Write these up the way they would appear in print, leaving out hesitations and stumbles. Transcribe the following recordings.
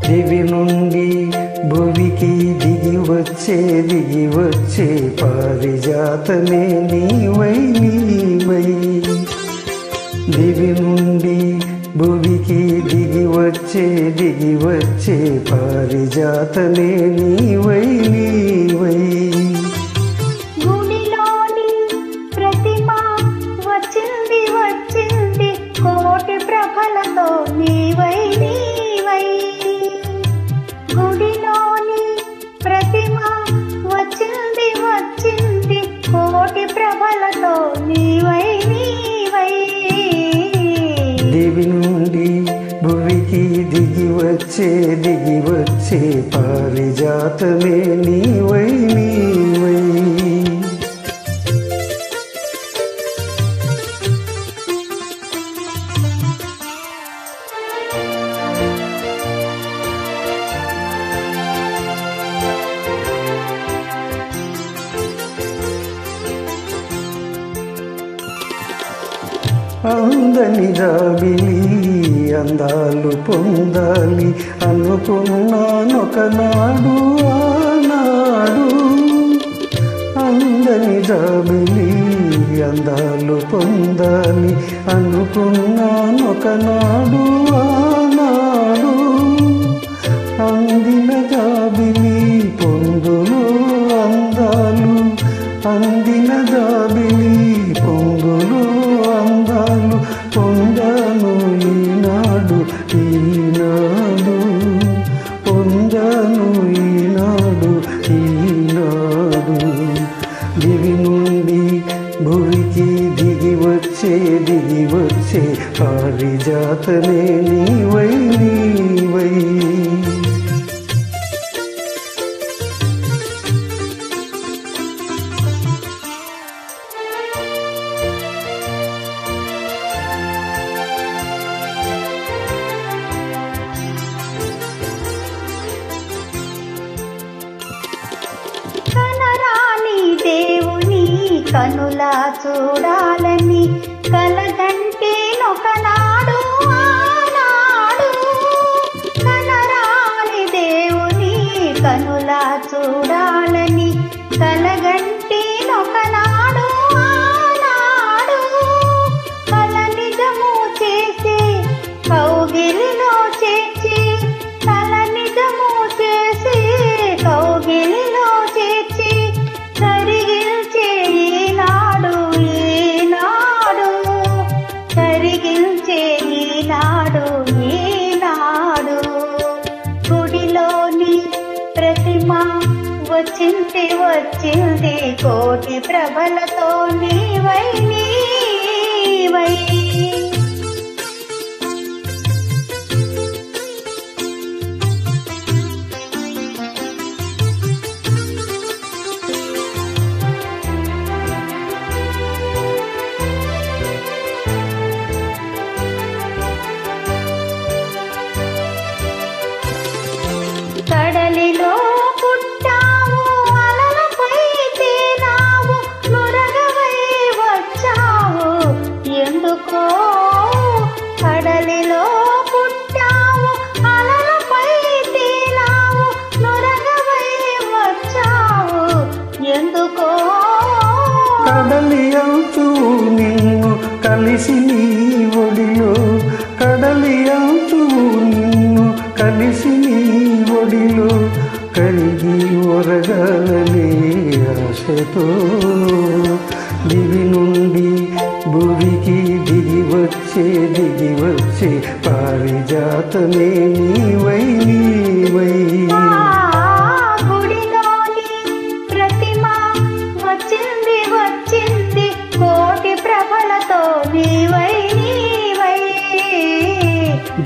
దివి నుండి భువికి దిగి వచ్చే పారిజాతమే నీవై నీవై. దివి నుండి భువికి దిగి వచ్చే పారిజాతమే నీవై నీవై. గుడిలోని ప్రతిమ వచ్చింది వచ్చింది కోటి ప్రభలతో నీవై నీవై. గుడిలోని ప్రతిమ వచ్చింది వచ్చింది కోటి ప్రభలతో నీవై నీవై. దివి నుండి భువికి దిగి వచ్చే పారిజాతమే నీవై నీవై. అందని జాబిలి అందాలు పొందాలి అనుకున్నానొకనాడు ఆనాడు. అందని జాబిలి అందాలు పొందాలి అనుకున్నానొకనాడు ఆనాడు. అందిన జాబిలి పొందులు అందాలు, అందిన జాబిలి పొందులు అందాలు పొందాను ఈనాడు ఈనాడు, పొందాను ఈనాడు ఈనాడు. దివి నుండి భువికి దిగి వచ్చే పారిజాతమే నీవై నీవై. కనరాని దేవుని కనులా చూడాలని కలగంటే ఒకనాడు ఆనాడు. కనరాని దేవుని కనులా చూడాలని కలగంటే ఒకనాడు ఆనాడు. కల నిజము చేసి కౌగిలిలో చేర్చి, కల నిజము చేసి కౌగిలిలో చేర్చి కరిగిల్చే ఈనాడు ఈనాడు, కరిగిల్చే ఈనాడు ఈనాడు. గుడిలోని ప్రతిమ వచ్చింది కోటి ప్రభలతో నీవై నీవై. కడలిలో పుట్టావు అలలపై తేలావు నురగవై వచ్చావు ఎందుకో. కడలిలో పుట్టావు అలలపై తేలావు నురగవై వచ్చావు ఎందుకో. కడలి అంచు నిన్ను కలిసి నీ ఒడిలో, కడలి అంచు నిన్ను కలిసి నీ ఒడిలో కరిగి ఒరగాలనే ఆశతో. దివి నుండి భువికి దిగి వచ్చే పారిజాతమే నీవై నీవై. గుడిలోని ప్రతిమ వచ్చింది వచ్చింది కోటి ప్రభలతో నీవై నీవై.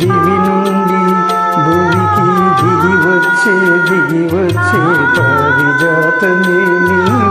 దివి నుండి భువికి దిగి వచ్చే పారిజాతమే నీవై.